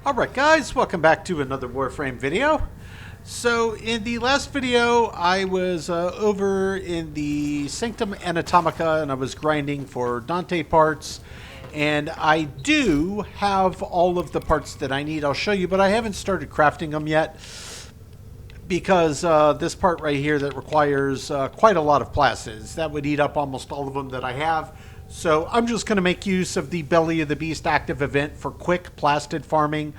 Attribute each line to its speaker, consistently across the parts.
Speaker 1: Alright guys, welcome back to another Warframe video. So in the last video I was over in the Sanctum Anatomica and I was grinding for Dante parts, and I do have all of the parts that I need. I'll show you, but I haven't started crafting them yet because this part right here that requires quite a lot of plastids, that would eat up almost all of them that I have. So I'm just going to make use of the Belly of the Beast active event for quick plastid farming.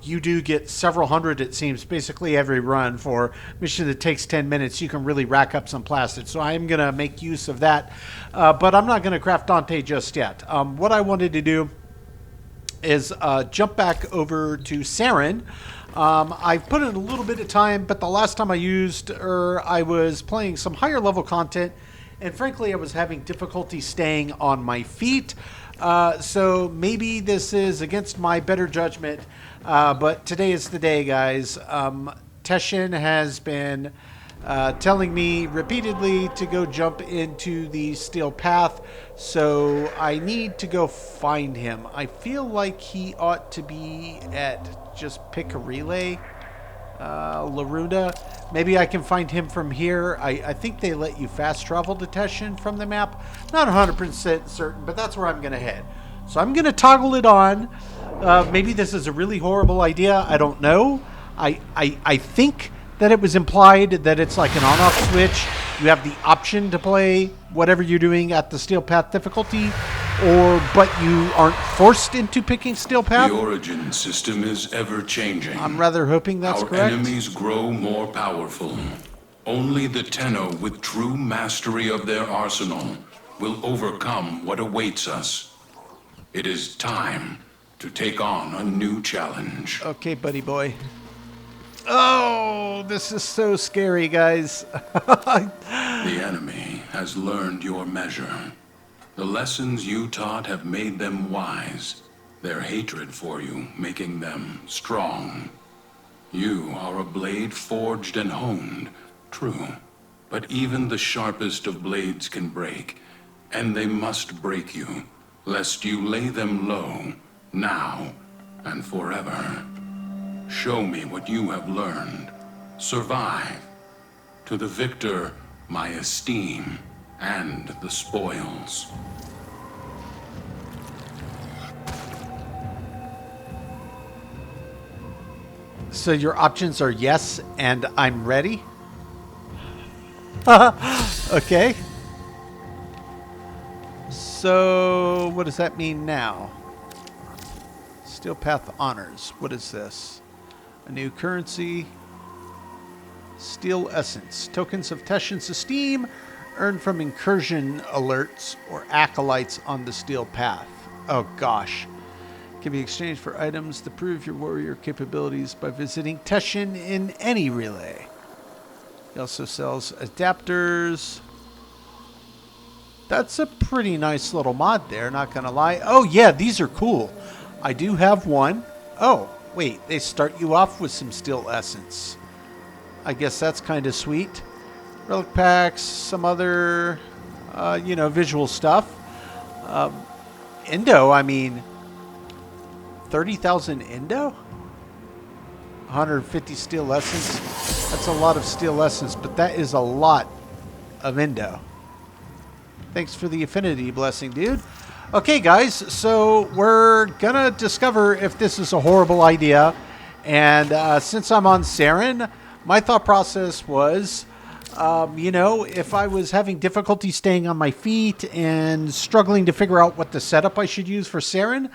Speaker 1: You do get several hundred, it seems, basically every run. For a mission that takes 10 minutes, you can really rack up some plastid. So I'm going to make use of that. But I'm not going to craft Dante just yet. What I wanted to do is jump back over to Saren. I've put in a little bit of time, but the last time I used her, I was playing some higher level content. And frankly, I was having difficulty staying on my feet. So maybe this is against my better judgment. But today is the day, guys. Teshin has been telling me repeatedly to go jump into the steel path. So I need to go find him. I feel like he ought to be at just pick a relay. Larunda. Maybe I can find him from here. I think they let you fast travel to Teshin from the map. Not 100% certain, but that's where I'm going to head. So I'm going to toggle it on. Maybe this is a really horrible idea. I don't know. I think that it was implied that it's like an on-off switch. You have the option to play whatever you're doing at the Steel Path difficulty, but you aren't forced into picking Steel Path.
Speaker 2: The origin system is ever changing.
Speaker 1: I'm rather hoping that's correct.
Speaker 2: Our enemies grow more powerful. Only the Tenno with true mastery of their arsenal will overcome what awaits us. It is time to take on a new challenge.
Speaker 1: Okay, buddy boy. Oh, this is so scary, guys.
Speaker 2: The enemy has learned your measure. The lessons you taught have made them wise, their hatred for you making them strong. You are a blade forged and honed, true, but even the sharpest of blades can break, and they must break you, lest you lay them low, now and forever. Show me what you have learned. Survive. To the victor, my esteem and the spoils.
Speaker 1: So your options are yes and I'm ready? Okay. So what does that mean now? Steel Path Honors. What is this? A new currency. Steel Essence. Tokens of Teshin's esteem earned from incursion alerts or acolytes on the Steel Path. Oh gosh. Can be exchanged for items to prove your warrior capabilities by visiting Teshin in any relay. He also sells adapters. That's a pretty nice little mod there, not gonna lie. Oh yeah, these are cool. I do have one. Oh, wait, they start you off with some Steel Essence. I guess that's kind of sweet. Relic packs, some other, visual stuff. Indo, I mean, 30,000 Indo? 150 Steel Essence. That's a lot of Steel Essence, but that is a lot of Indo. Thanks for the affinity blessing, dude. Okay, guys, so we're gonna discover if this is a horrible idea. And since I'm on Saren, my thought process was, if I was having difficulty staying on my feet and struggling to figure out what the setup I should use for Saren,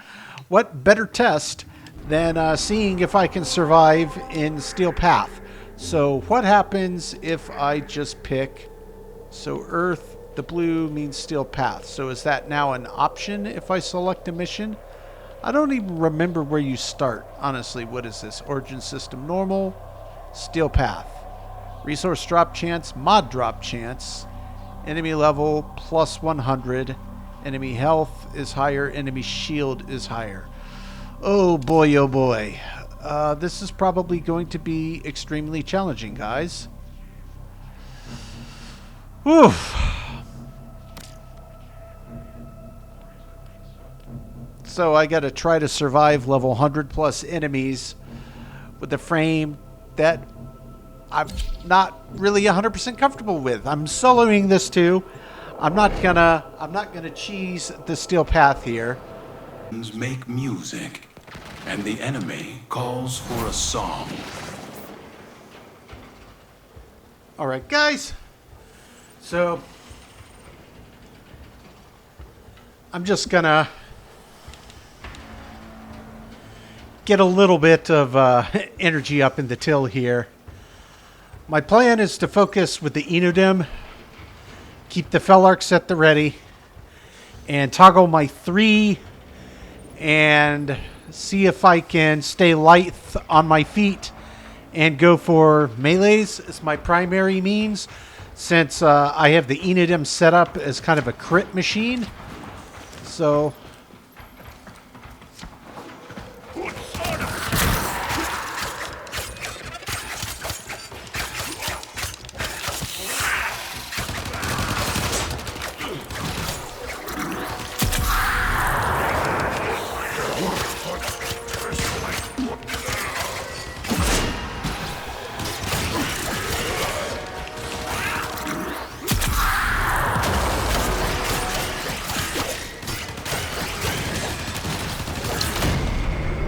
Speaker 1: what better test than seeing if I can survive in Steel Path. So what happens if I just pick, so Earth, the blue means Steel Path. So is that now an option if I select a mission? I don't even remember where you start. Honestly, what is this? Origin system normal, Steel Path. Resource drop chance, mod drop chance. Enemy level plus 100. Enemy health is higher. Enemy shield is higher. Oh boy, oh boy. This is probably going to be extremely challenging, guys. Oof. So I got to try to survive level 100 plus enemies with a frame that I'm not really 100% comfortable with. I'm soloing this too. I'm not gonna cheese the steel path here.
Speaker 2: Make music, and the enemy calls for a song.
Speaker 1: All right, guys. So I'm just gonna get a little bit of energy up in the till here. My plan is to focus with the Enodim, keep the Felarks at the ready, and toggle my 3 and see if I can stay light on my feet and go for melees as my primary means, since I have the Enodim set up as kind of a crit machine. So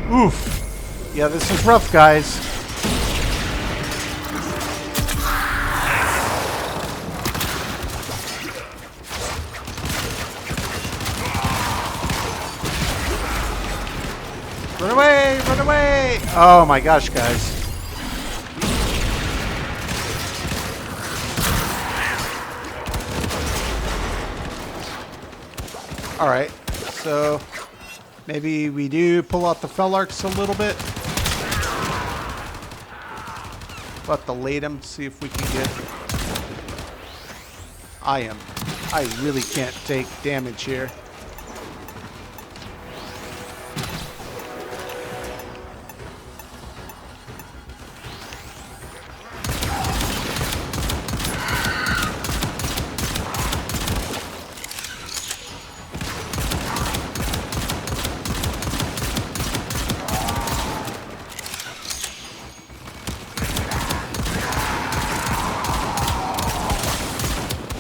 Speaker 1: oof. Yeah, this is rough, guys. Run away! Run away! Oh my gosh, guys. Alright, so maybe we do pull out the Felarks a little bit. About to late him, see if we can get... I really can't take damage here.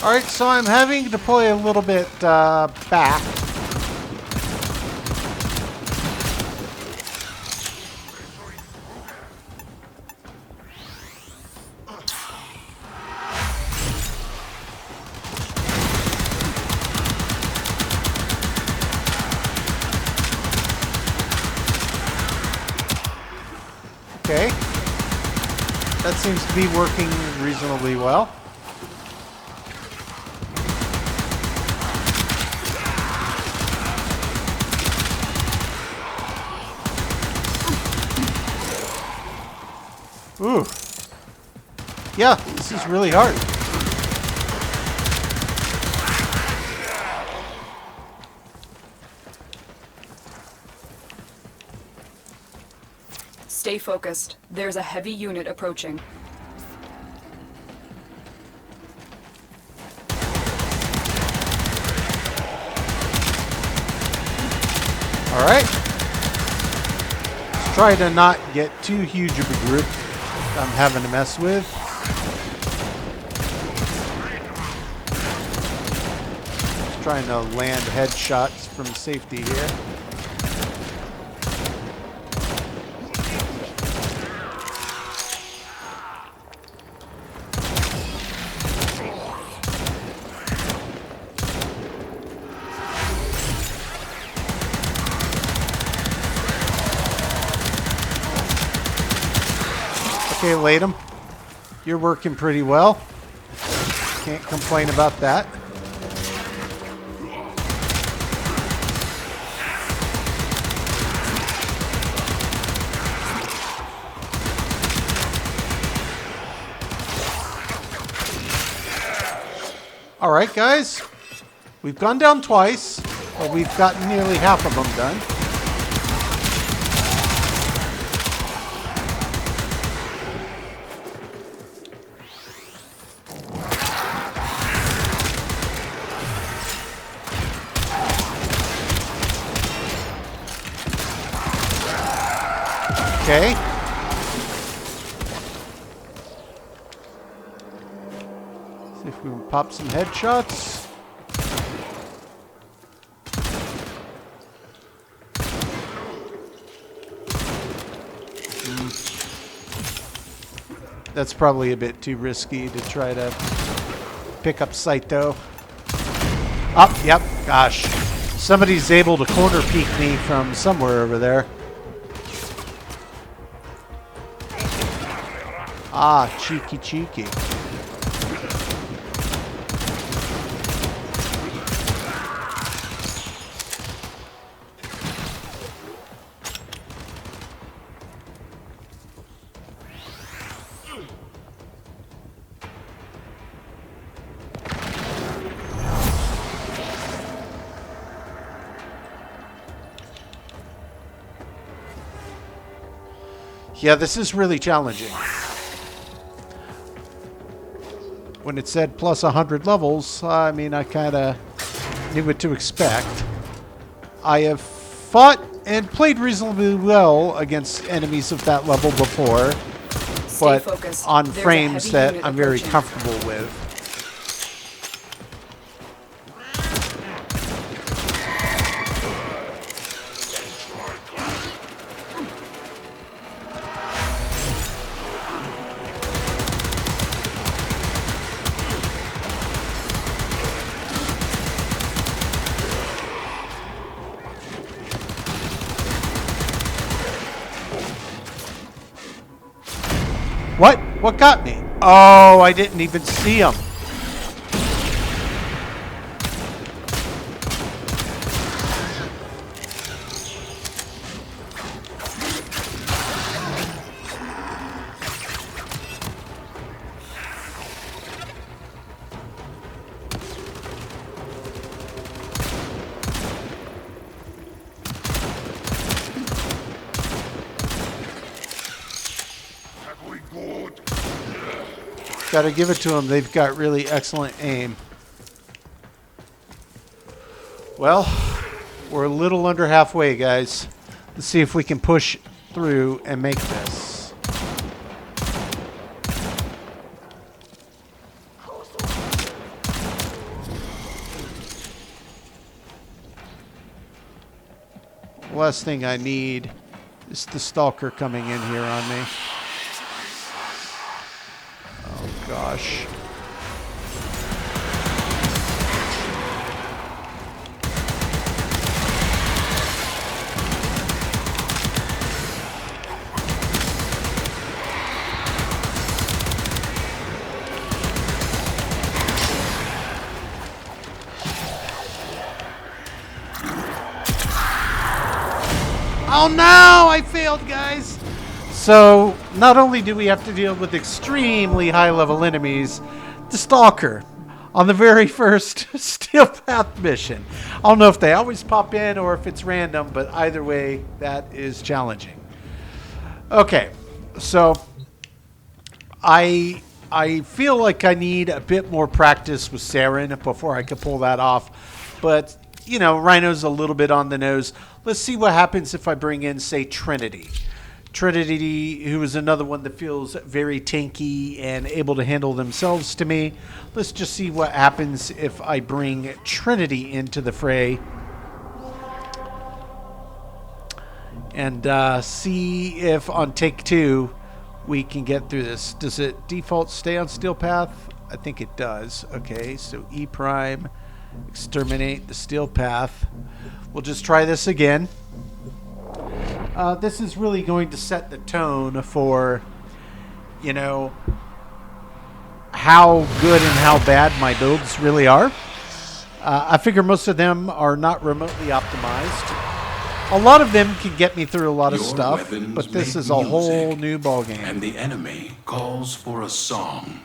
Speaker 1: Alright, so I'm having to deploy a little bit back. Okay. That seems to be working reasonably well. Ooh. Yeah, this is really hard.
Speaker 3: Stay focused. There's a heavy unit approaching.
Speaker 1: All right. Let's try to not get too huge of a group I'm having to mess with. Just trying to land headshots from safety here. Okay, Latham, you're working pretty well. Can't complain about that. All right, guys, we've gone down twice, but we've gotten nearly half of them done. Okay. See if we can pop some headshots. That's probably a bit too risky to try to pick up sight, though. Oh, yep. Gosh. Somebody's able to corner peek me from somewhere over there. Ah, cheeky, cheeky. Yeah, this is really challenging. When it said plus 100 levels, I mean, I kind of knew what to expect. I have fought and played reasonably well against enemies of that level before, but on frames that I'm very comfortable with. What? What got me? Oh, I didn't even see him. Gotta give it to them. They've got really excellent aim. Well, we're a little under halfway, guys. Let's see if we can push through and make this. Last thing I need is the stalker coming in here on me. Gosh. Oh no, I failed, guys. So, not only do we have to deal with extremely high-level enemies, the Stalker on the very first Steel Path mission. I don't know if they always pop in or if it's random, but either way, that is challenging. Okay, so I feel like I need a bit more practice with Saren before I can pull that off, but you know, Rhino's a little bit on the nose. Let's see what happens if I bring in, say, Trinity. Trinity, who is another one that feels very tanky and able to handle themselves to me. Let's just see what happens if I bring Trinity into the fray. And see if on take two we can get through this. Does it default stay on Steel Path? I think it does. Okay, so E prime, exterminate the Steel Path. We'll just try this again. This is really going to set the tone for, you know, how good and how bad my builds really are. I figure most of them are not remotely optimized. A lot of them can get me through a lot of stuff, but this is a whole new ballgame.
Speaker 2: And the enemy calls for a song.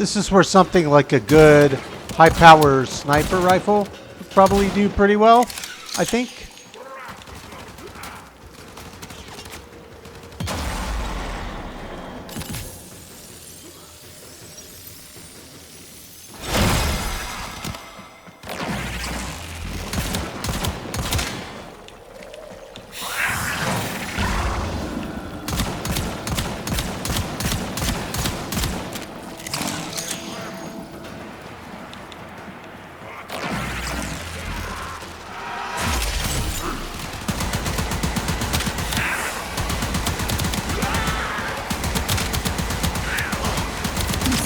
Speaker 1: This is where something like a good high-power sniper rifle would probably do pretty well, I think.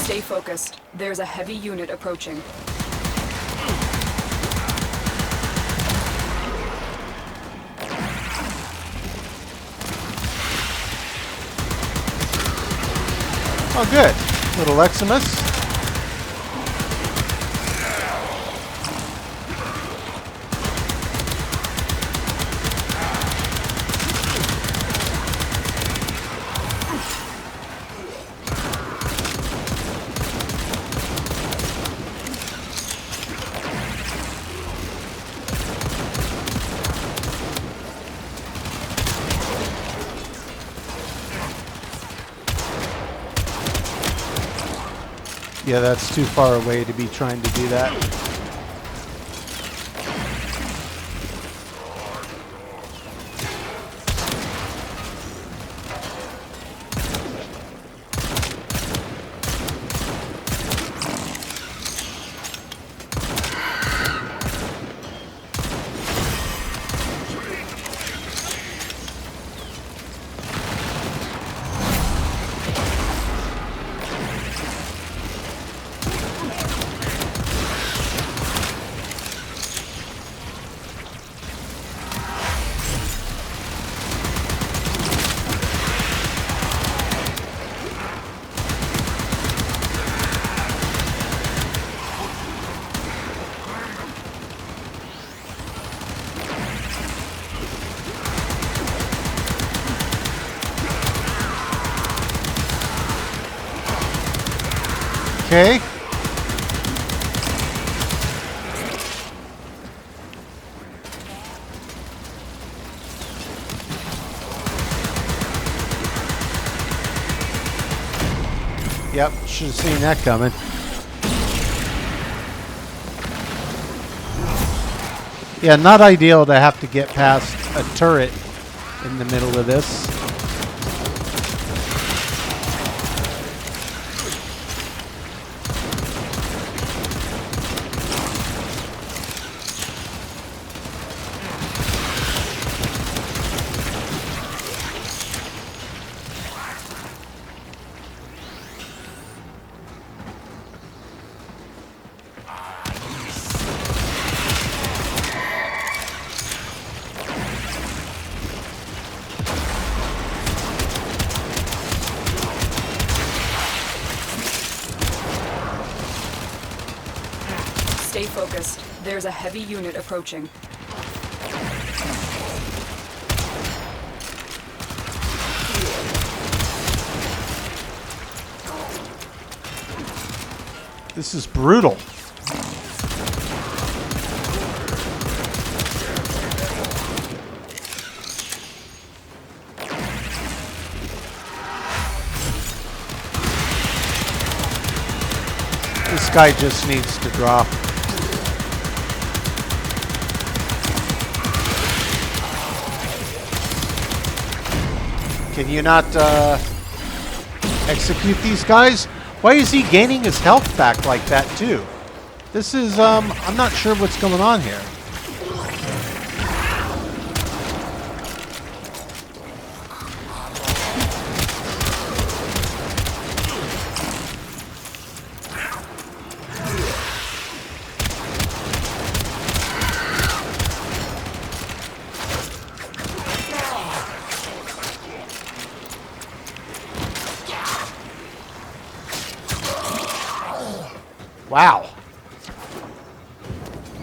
Speaker 3: Stay focused. There's a heavy unit approaching.
Speaker 1: Oh, good. Little Eximus. Yeah, that's too far away to be trying to do that. Okay. Yep, should have seen that coming. Yeah, not ideal to have to get past a turret in the middle of this.
Speaker 3: Stay focused. There's a heavy unit approaching.
Speaker 1: This is brutal. This guy just needs to drop. Can you not execute these guys? Why is he gaining his health back like that too? This is, I'm not sure what's going on here. Wow.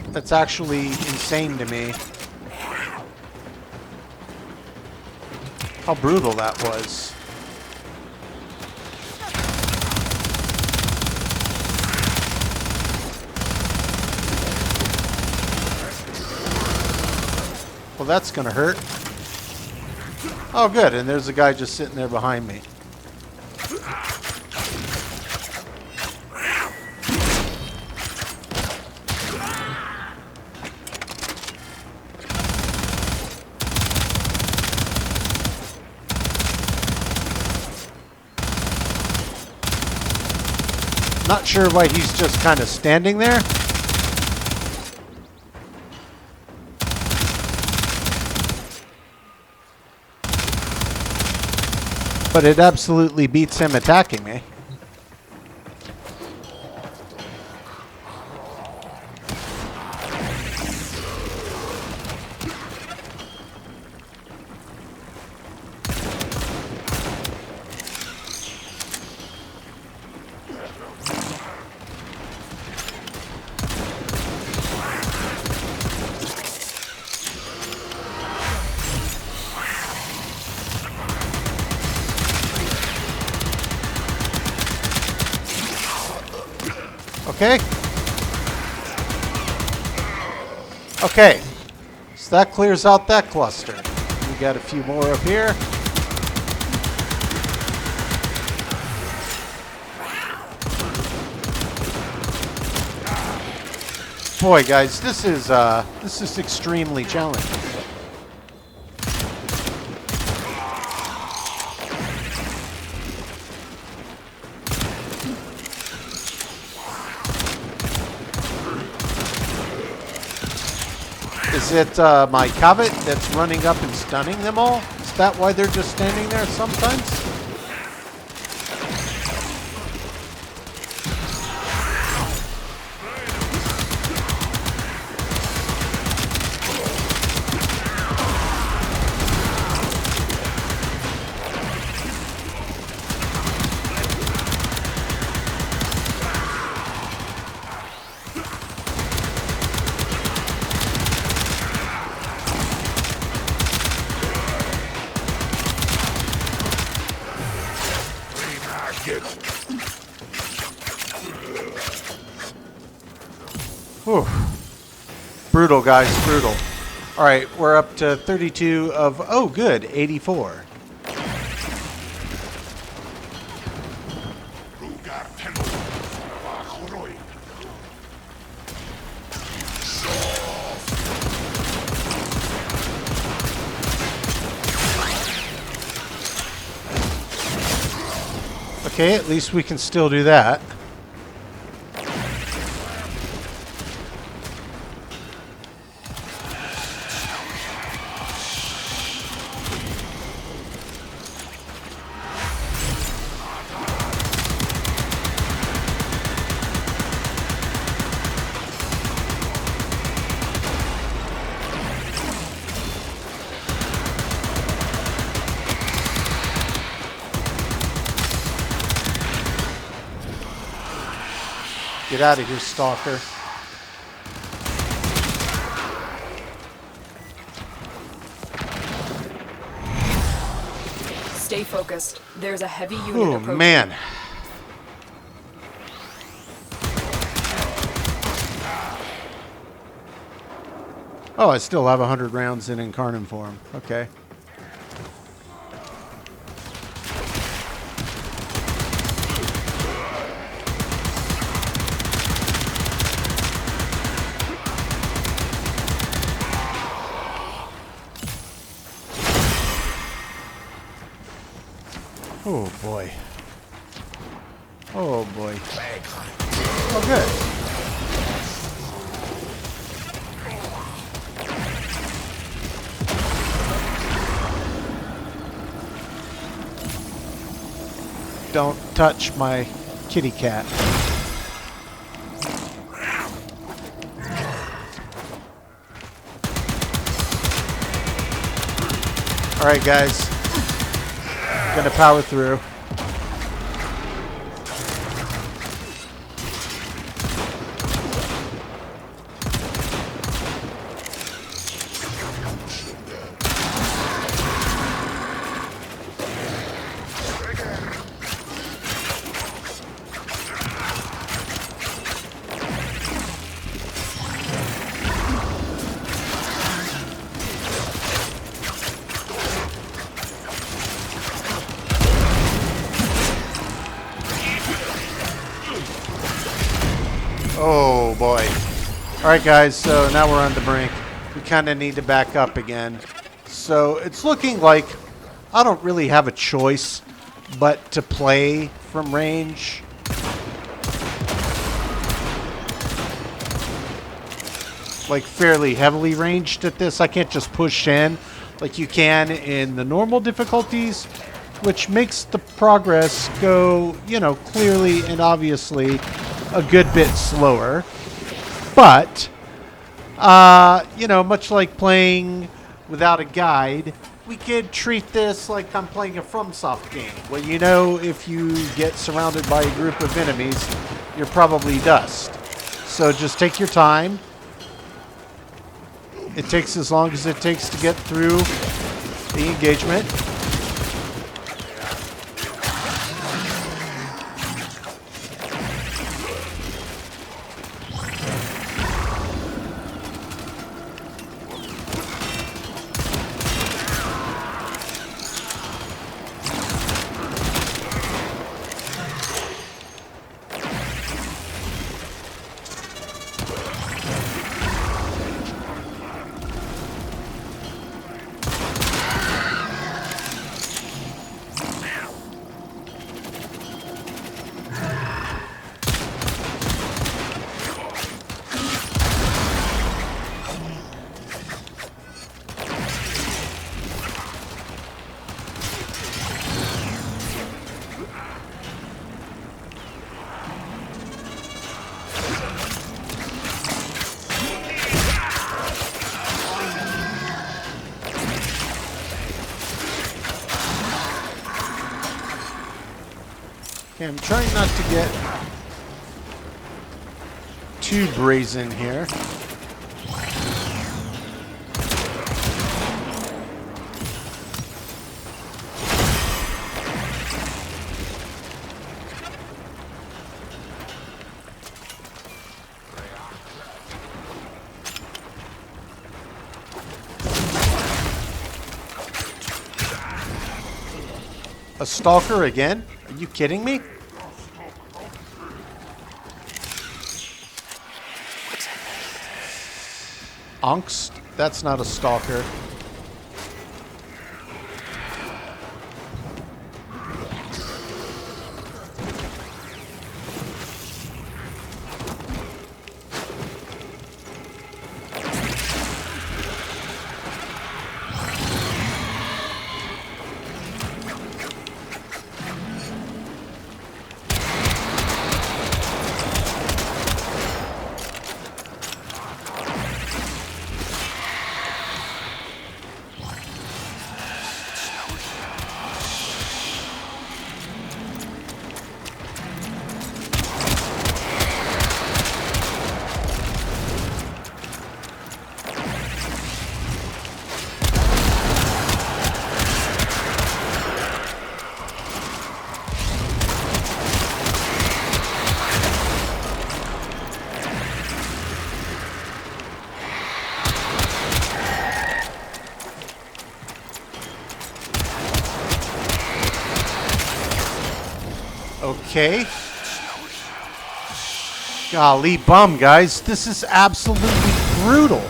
Speaker 1: That's actually insane to me. How brutal that was. Well, that's going to hurt. Oh, good. And there's a guy just sitting there behind me. Not sure why he's just kind of standing there. But it absolutely beats him attacking me. Okay. Okay. So that clears out that cluster. We got a few more up here. Boy, guys, this is extremely challenging. Is it my Covet that's running up and stunning them all? Is that why they're just standing there sometimes? Whew. Brutal, guys, brutal. All right, we're up to 32 of, oh, good, 84. Okay, at least we can still do that. Get out of here, stalker.
Speaker 3: Stay focused. There's a heavy unit
Speaker 1: Oh,
Speaker 3: approaching.
Speaker 1: man. Oh, I still have 100 rounds in Incarnate form. Okay. Oh boy. Oh boy. Oh good. Don't touch my kitty cat. All right, guys. Gonna power through. Alright guys, so now we're on the brink. We kind of need to back up again. So it's looking like I don't really have a choice but to play from range. Like fairly heavily ranged at this. I can't just push in like you can in the normal difficulties, which makes the progress go, you know, clearly and obviously a good bit slower. But, you know, much like playing without a guide, we could treat this like I'm playing a FromSoft game. Well, you know, if you get surrounded by a group of enemies, you're probably dust. So just take your time. It takes as long as it takes to get through the engagement. Okay, I'm trying not to get too brazen here. A stalker again? Are you kidding me? Angst? That's not a stalker. Okay. Golly bum, guys. This is absolutely brutal.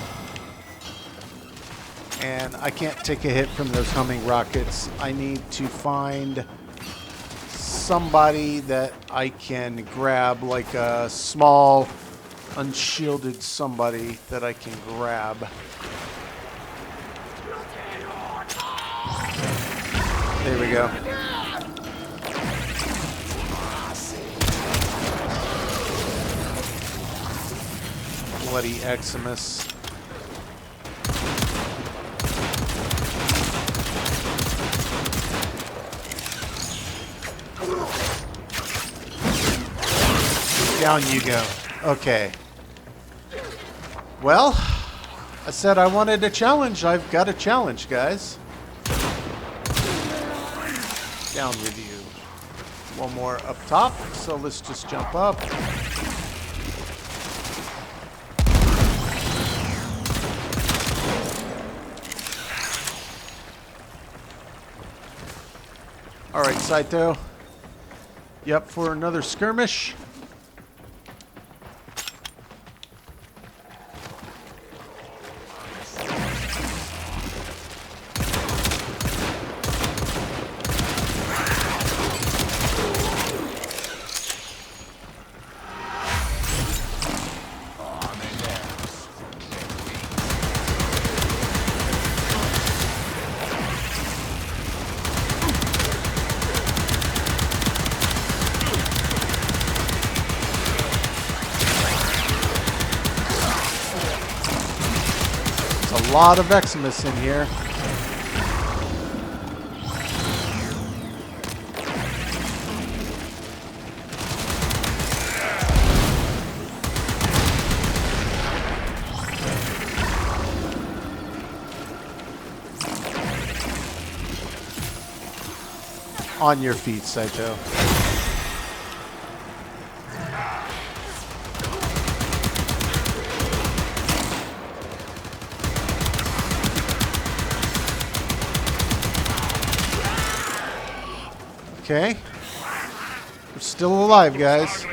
Speaker 1: And I can't take a hit from those humming rockets. I need to find somebody that I can grab, like a small, unshielded somebody that I can grab. There we go. Bloody Eximus. Down you go. Okay. Well, I said I wanted a challenge. I've got a challenge, guys. Down with you. One more up top, so let's just jump up. Alright, Saito. You up for another skirmish? lot of Eximus in here. On your feet, Saito. Okay. We're still alive, guys.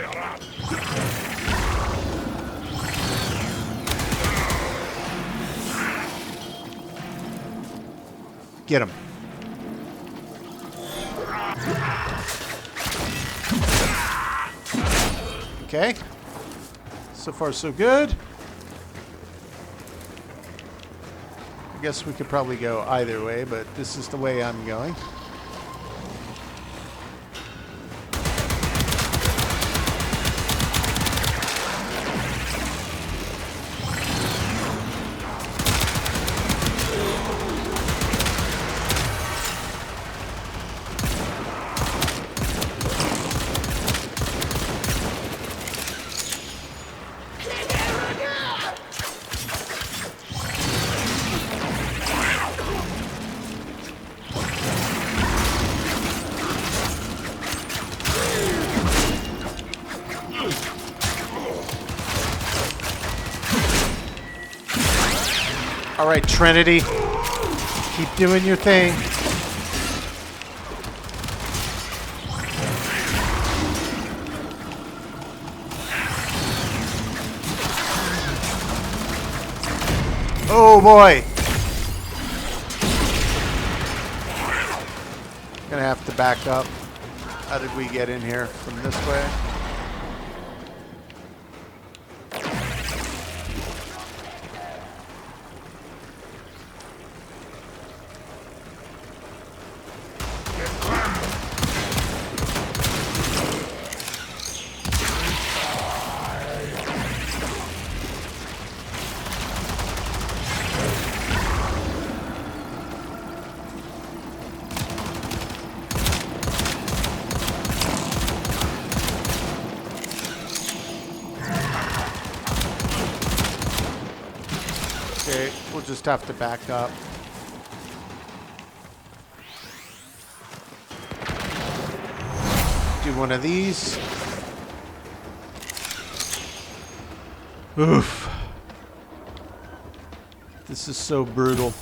Speaker 1: Get him. Okay. So far, so good. I guess we could probably go either way, but this is the way I'm going. All right, Trinity, keep doing your thing. Oh boy. Gonna have to back up. How did we get in here? From this way? Okay, we'll just have to back up. Do one of these. Oof. This is so brutal.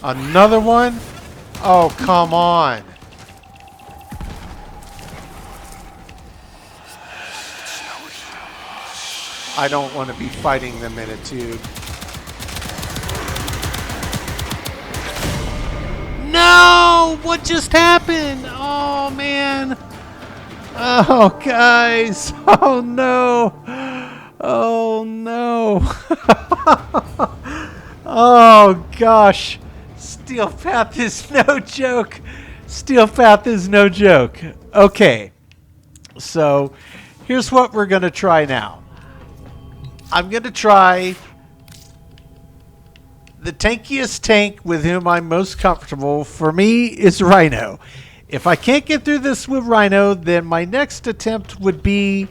Speaker 1: Another one? Oh, come on. I don't want to be fighting them in a tube. No! What just happened? Oh, man. Oh, guys. Oh, no. Oh, no. Oh, gosh. Steel Path is no joke. Steel Path is no joke. Okay. So, here's what we're going to try now. I'm going to try the tankiest tank with whom I'm most comfortable. For me is Rhino. If I can't get through this with Rhino, then my next attempt would be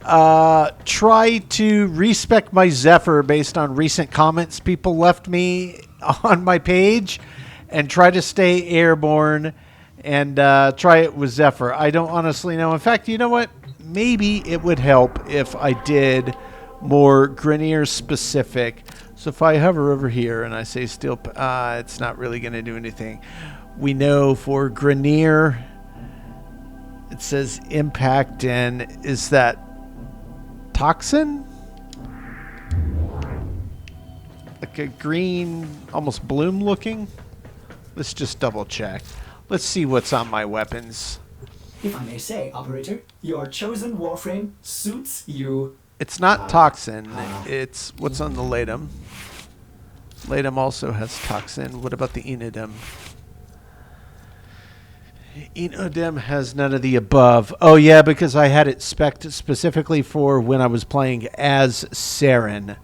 Speaker 1: try to respec my Zephyr based on recent comments people left me on my page and try to stay airborne and try it with Zephyr. I don't honestly know. In fact, you know what? Maybe it would help if I did more Grineer specific. So if I hover over here and I say steel, it's not really going to do anything. We know for Grineer, it says impact, and is that toxin? Like a green, almost bloom looking? Let's just double check. Let's see what's on my weapons.
Speaker 4: If I may say, Operator, your chosen Warframe suits you.
Speaker 1: It's not toxin. It's what's on the Latum. Latum also has toxin. What about the Enodem? Enodem has none of the above. Oh yeah, because I had it spec'd specifically for when I was playing as Saren.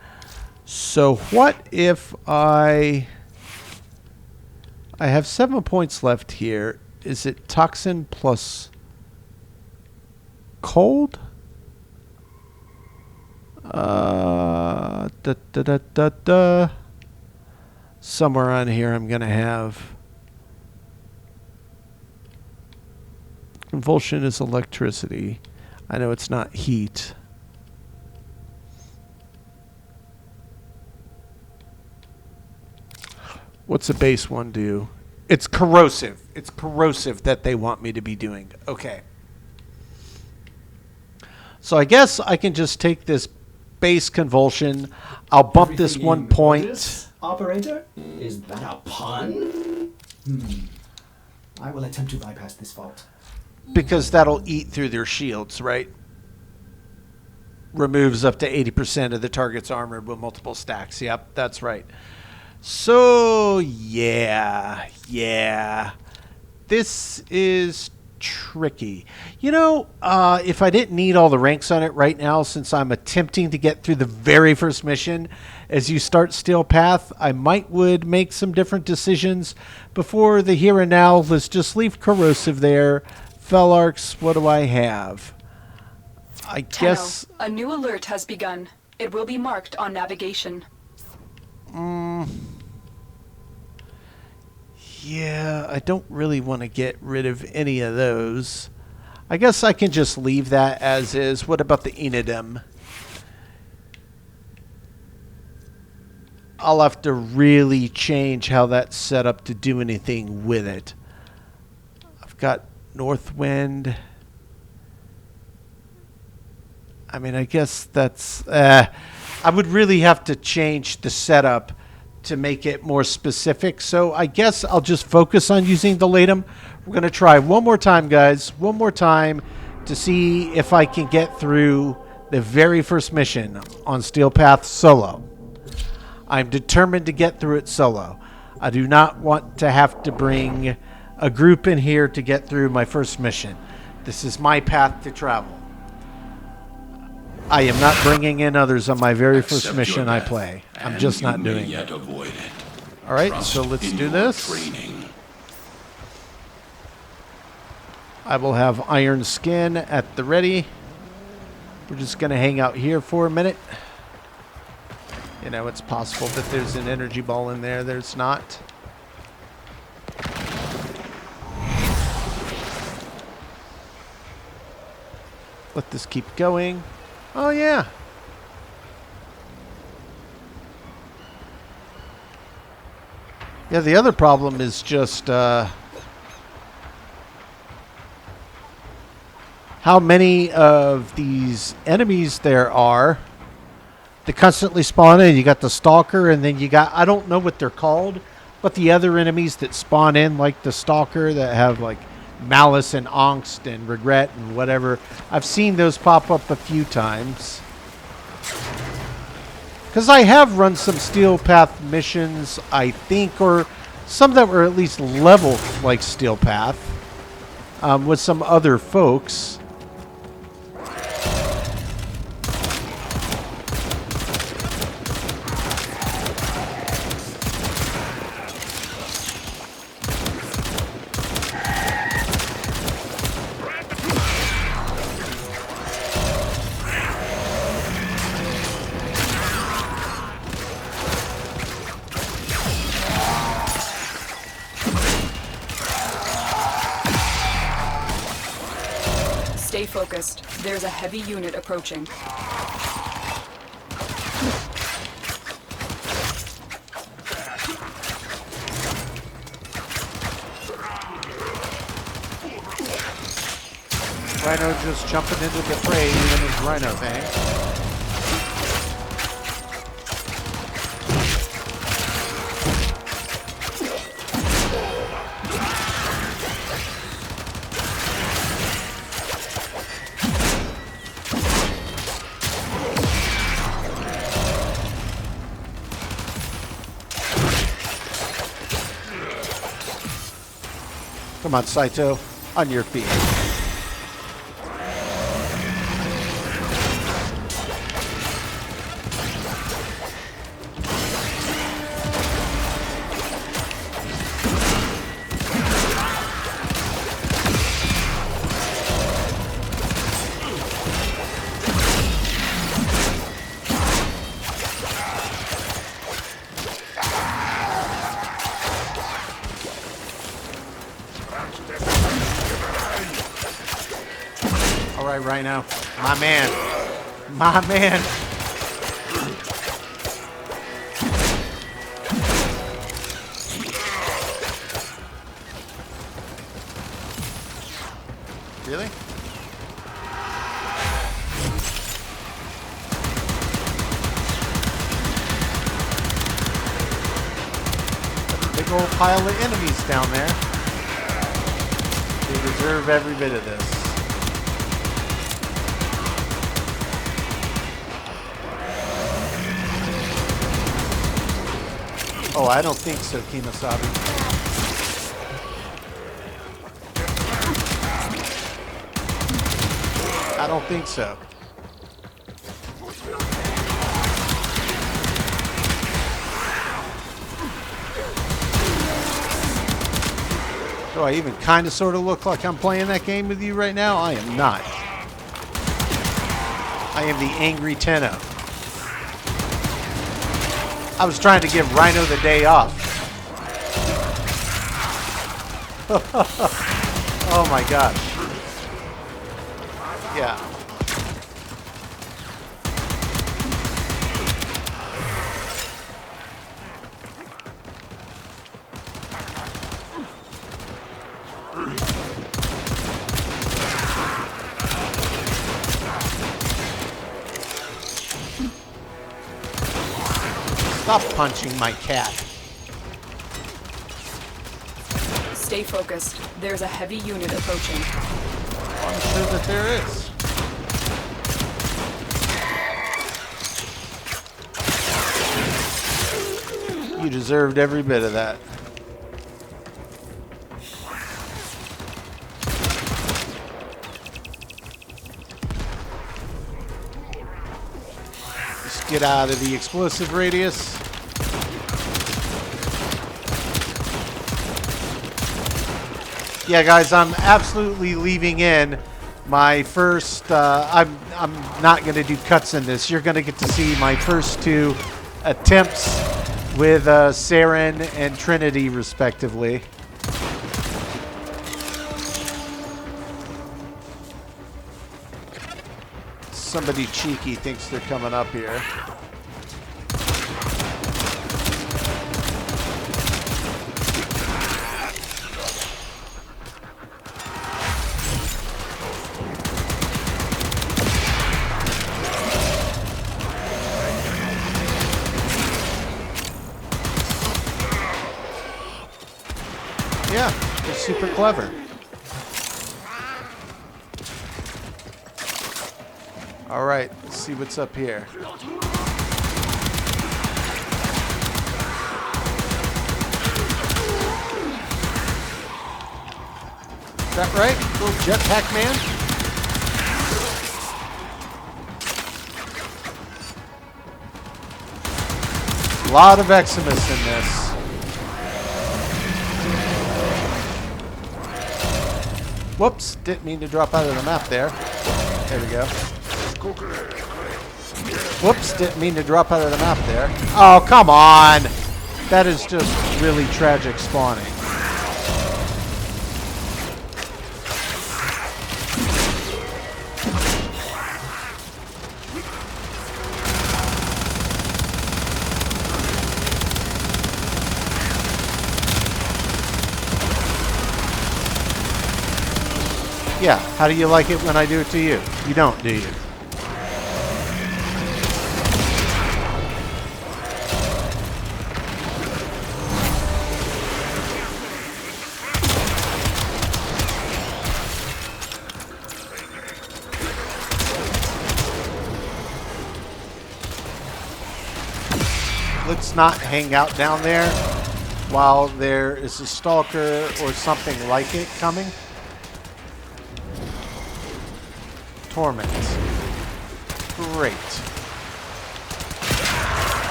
Speaker 1: So what if I have 7 points left here. Is it toxin plus cold? Somewhere on here I'm going to have convulsion is electricity. I know it's not heat. What's the base one do? It's corrosive. It's corrosive that they want me to be doing. Okay. So I guess I can just take this base convulsion. I'll bump this 1 point.
Speaker 4: Operator? Is that a pun? I will attempt to bypass this fault.
Speaker 1: Because that'll eat through their shields, right? Removes up to 80% of the target's armor with multiple stacks. Yep, that's right. So, yeah. This is tricky. You know, if I didn't need all the ranks on it right now, since I'm attempting to get through the very first mission, as you start Steel Path, I would make some different decisions. Before the here and now, let's just leave Corrosive there. Felarks, what do I have? I guess...
Speaker 3: A new alert has begun. It will be marked on navigation.
Speaker 1: Yeah, I don't really want to get rid of any of those. I guess I can just leave that as is. What about the Enodem? I'll have to really change how that's set up to do anything with it. I've got Northwind. I mean, I guess that's... I would really have to change the setup to make it more specific. So I guess I'll just focus on using the Latum. We're going to try one more time, guys. One more time to see if I can get through the very first mission on Steel Path solo. I'm determined to get through it solo. I do not want to have to bring a group in here to get through my first mission. This is my path to travel. I am not bringing in others on my very first mission I play. I'm just not doing it. All right, so let's do this. I will have Iron Skin at the ready. We're just going to hang out here for a minute. You know, it's possible that there's an energy ball in there. There's not. Let this keep going. Oh, yeah. Yeah, the other problem is just how many of these enemies there are. They constantly spawn in. You got the Stalker, and then you got, I don't know what they're called, but the other enemies that spawn in, like the Stalker, that have like malice and angst and regret and whatever. I've seen those pop up a few times. Because I have run some Steel Path missions, I think, or some that were at least leveled like Steel Path with some other folks.
Speaker 3: Stay focused. There's a heavy unit approaching.
Speaker 1: Rhino just jumping into the fray in his Rhino thing. Come on, Saito. On your feet. All right, Rhino. My man. My man. Really? Big old pile of enemies down there. They deserve every bit of this. Oh, I don't think so, Kimasabi. I don't think so. Do I even kind of sort of look like I'm playing that game with you right now? I am not. I am the angry Tenno. I was trying to give Rhino the day off. Oh my gosh. Yeah. Stop punching my cat.
Speaker 3: Stay focused. There's a heavy unit approaching.
Speaker 1: I'm sure that there is. You deserved every bit of that. Just get out of the explosive radius. Yeah, guys, I'm absolutely leaving in my first. I'm not going to do cuts in this. You're going to get to see my first two attempts with Saren and Trinity, respectively. Somebody cheeky thinks they're coming up here. Yeah, they're super clever. All right, let's see what's up here. Is that right? Little jetpack man? A lot of Eximus in this. Whoops, didn't mean to drop out of the map there. There we go. Whoops, didn't mean to drop out of the map there. Oh, come on! That is just really tragic spawning. Yeah, how do you like it when I do it to you? You don't, do you? Let's not hang out down there while there is a stalker or something like it coming. Torment. Great.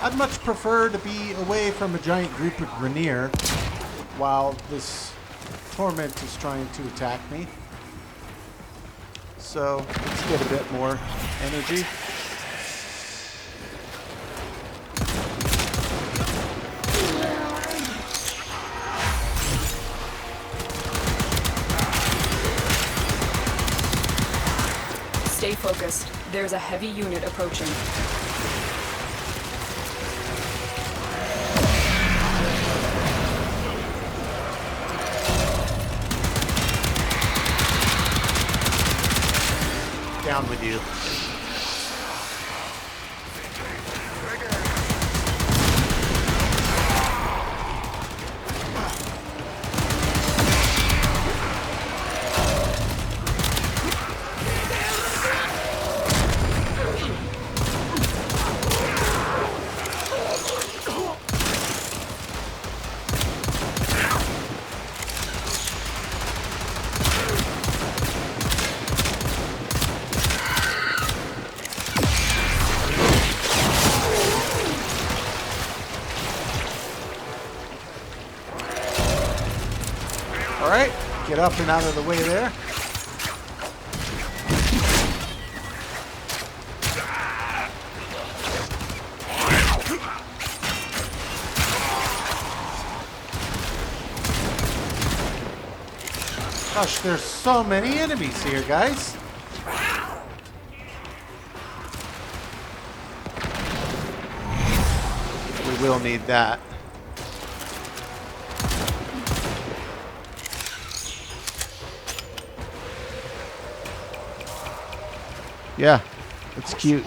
Speaker 1: I'd much prefer to be away from a giant group of Grenier while this torment is trying to attack me. So let's get a bit more energy.
Speaker 3: Stay focused. There's a heavy unit approaching.
Speaker 1: Down with you. Alright, get up and out of the way there. Gosh, there's so many enemies here, guys. We will need that. Yeah, it's cute.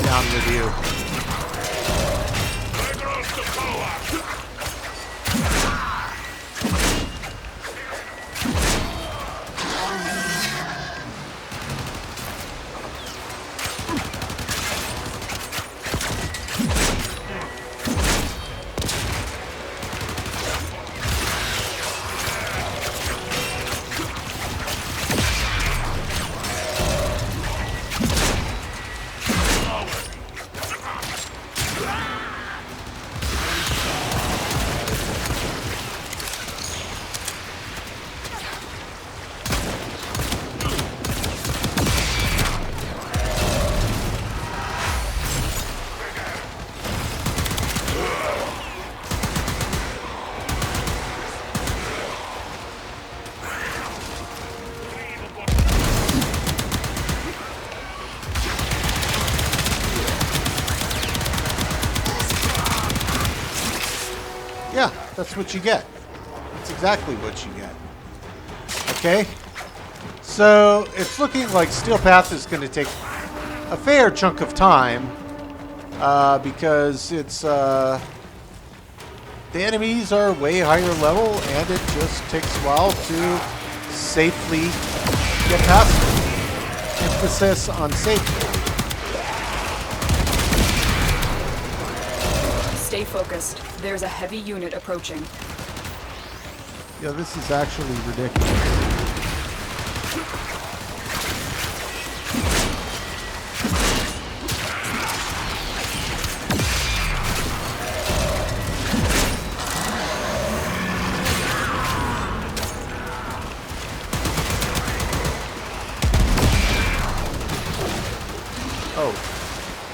Speaker 1: Down with you. Yeah, that's what you get. That's exactly what you get. Okay? So, it's looking like Steel Path is going to take a fair chunk of time because it's the enemies are way higher level and it just takes a while to safely get past them. Emphasis on safety.
Speaker 3: Stay focused. There's a heavy unit approaching.
Speaker 1: Yeah, this is actually ridiculous.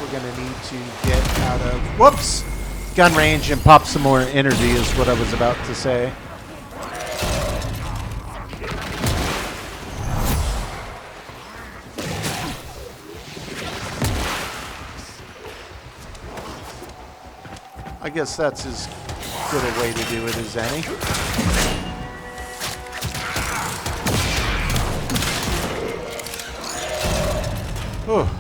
Speaker 1: We're going to need to get out of, whoops, gun range and pop some more energy is what I was about to say. I guess that's as good a way to do it as any. Oh.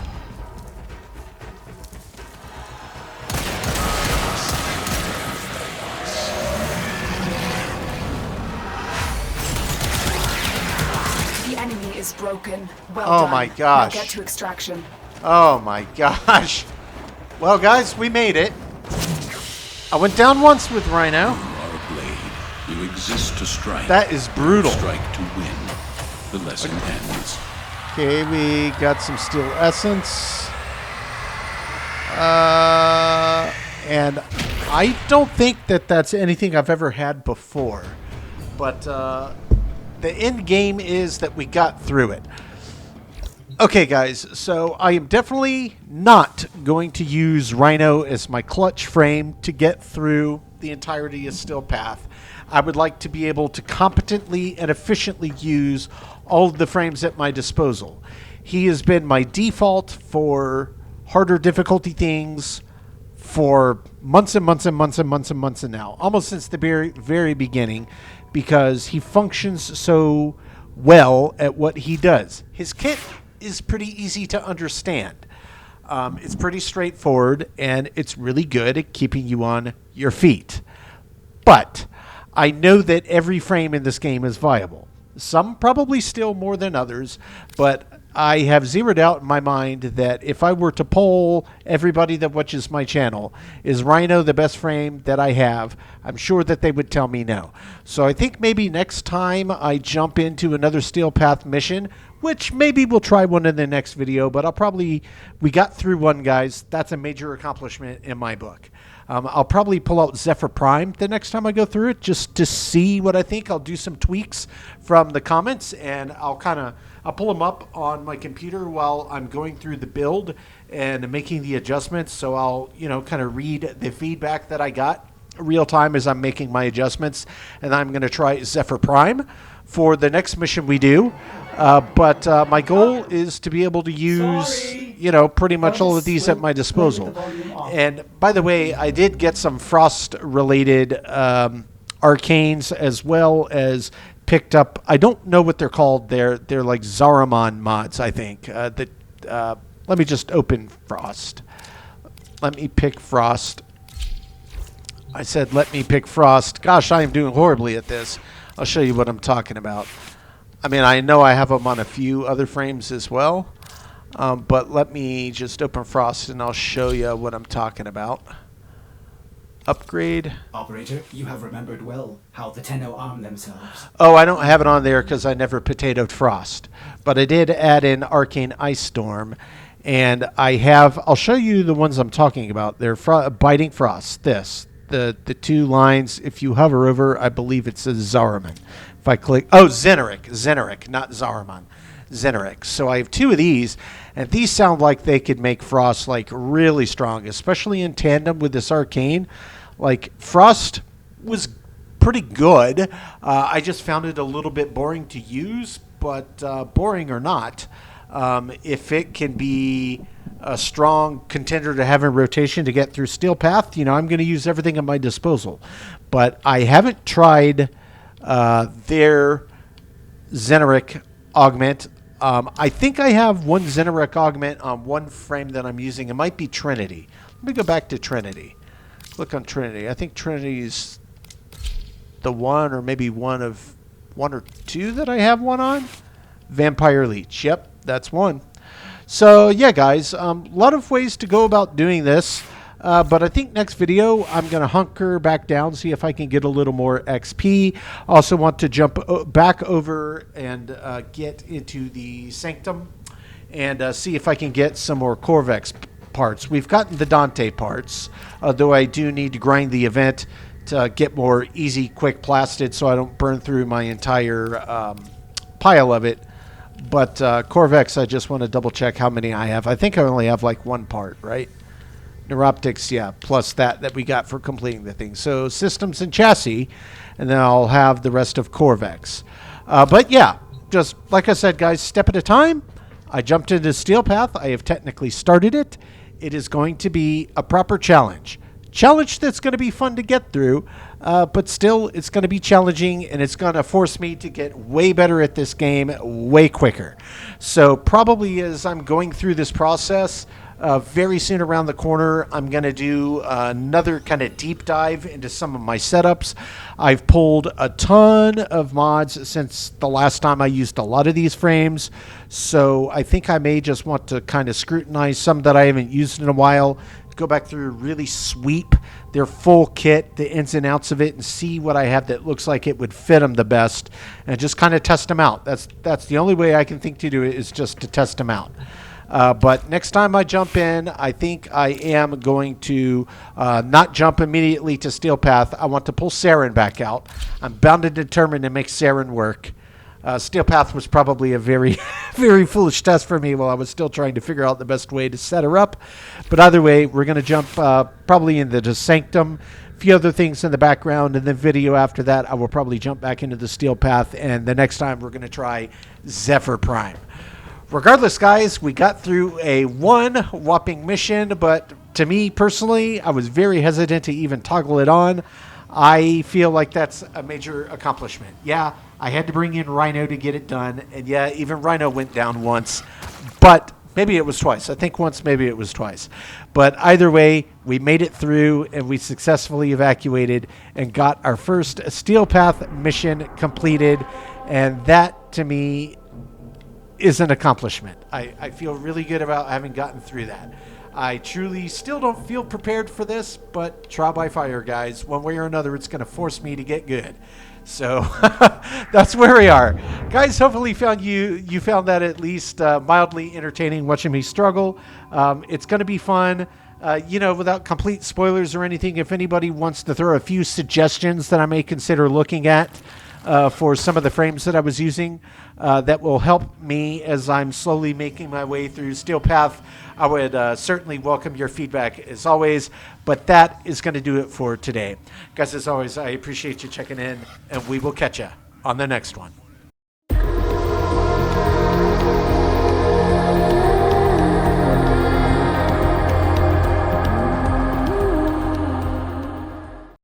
Speaker 3: Is broken. Well
Speaker 1: oh
Speaker 3: done.
Speaker 1: My gosh.
Speaker 3: Now get to extraction.
Speaker 1: Oh my gosh. Well, guys, we made it. I went down once with Rhino.
Speaker 2: You are a blade. You exist to strike.
Speaker 1: That is brutal.
Speaker 2: Strike to win. The lesson ends.
Speaker 1: Okay, we got some steel essence. And I don't think that that's anything I've ever had before. But, the end game is that we got through it. Okay, guys, so I am definitely not going to use Rhino as my clutch frame to get through the entirety of Steel Path. I would like to be able to competently and efficiently use all of the frames at my disposal. He has been my default for harder difficulty things for months and months and months and months and months and now, almost since the very, very beginning, because he functions so well at what he does. His kit is pretty easy to understand. It's pretty straightforward, and it's really good at keeping you on your feet. But I know that every frame in this game is viable. Some probably still more than others, but I have zeroed out in my mind that if I were to poll everybody that watches my channel, is Rhino the best frame that I have, I'm sure that they would tell me no. So I think maybe next time I jump into another Steel Path mission, which maybe we'll try one in the next video, but we got through one, guys. That's a major accomplishment in my book. I'll probably pull out Zephyr Prime the next time I go through it just to see what I think. I'll do some tweaks from the comments, and I'll pull them up on my computer while I'm going through the build and making the adjustments. So I'll, kind of read the feedback that I got real time as I'm making my adjustments. And I'm going to try Zephyr Prime for the next mission we do. But my goal is to be able to use, pretty much all of these at my disposal. And by the way, I did get some Frost-related arcanes as well as picked up. I don't know what they're called. They're like Zaramon mods, I think. Let me just open Frost. Let me pick Frost. I said let me pick Frost. Gosh, I am doing horribly at this. I'll show you what I'm talking about. I mean, I know I have them on a few other frames as well, but let me just open Frost and I'll show you what I'm talking about. Upgrade.
Speaker 4: Operator, you have remembered well how the Tenno arm themselves.
Speaker 1: Oh, I don't have it on there because I never potatoed Frost, but I did add in Arcane Ice Storm, and I'll show you the ones I'm talking about. They're Biting Frost. The two lines, if you hover over, I believe it says Zaraman. If I click, Zeneric, not Zaraman, Zeneric. So I have two of these, and these sound like they could make Frost like really strong, especially in tandem with this Arcane. Like Frost was pretty good. I just found it a little bit boring to use, but boring or not, if it can be a strong contender to have in rotation to get through Steel Path, I'm going to use everything at my disposal. But I haven't tried their Zeneric augment. I think I have one Zeneric augment on one frame that I'm using. It might be Trinity. Let me go back to Trinity. Click on Trinity. I think Trinity's the one, or maybe one or two that I have one on. Vampire Leech. Yep, that's one. So yeah, guys, a lot of ways to go about doing this. But I think next video, I'm going to hunker back down, see if I can get a little more XP. Also want to jump back over and get into the Sanctum and see if I can get some more Corvex parts. We've gotten the Dante parts, though I do need to grind the event to get more easy, quick plasted so I don't burn through my entire pile of it. But Corvex, I just want to double check how many I have. I think I only have like one part, right? Neuroptics, yeah, plus that we got for completing the thing. So systems and chassis, and then I'll have the rest of Corvex. But yeah, just like I said, guys, step at a time. I jumped into Steel Path. I have technically started it. It is going to be a proper challenge. Challenge that's going to be fun to get through, but still it's going to be challenging, and it's going to force me to get way better at this game way quicker. So probably as I'm going through this process, very soon around the corner, I'm going to do another kind of deep dive into some of my setups. I've pulled a ton of mods since the last time I used a lot of these frames, so I think I may just want to kind of scrutinize some that I haven't used in a while, go back through, really sweep their full kit, the ins and outs of it, and see what I have that looks like it would fit them the best, and just kind of test them out. That's the only way I can think to do it, is just to test them out. But next time I jump in, I think I am going to not jump immediately to Steel Path. I want to pull Saren back out. I'm bound and determined to make Saren work. Steel Path was probably a very, very foolish test for me while I was still trying to figure out the best way to set her up. But either way, we're going to jump probably into the Sanctum, a few other things in the background, and the video after that, I will probably jump back into the Steel Path, and the next time we're going to try Zephyr Prime. Regardless, guys, we got through a one whopping mission, but to me personally, I was very hesitant to even toggle it on. I feel like that's a major accomplishment. Yeah, I had to bring in Rhino to get it done, and yeah, even Rhino went down once, but maybe it was twice. I think once, maybe it was twice. But either way, we made it through, and we successfully evacuated and got our first Steel Path mission completed, and that, to me, is an accomplishment. I feel really good about having gotten through that. I truly still don't feel prepared for this, but trial by fire, guys. One way or another, it's going to force me to get good. So that's where we are. Guys, hopefully you found that at least mildly entertaining watching me struggle. It's going to be fun. Without complete spoilers or anything, if anybody wants to throw a few suggestions that I may consider looking at for some of the frames that I was using that will help me as I'm slowly making my way through Steel Path, I would certainly welcome your feedback as always. But that is going to do it for today. Guys, as always, I appreciate you checking in, and we will catch you on the next one.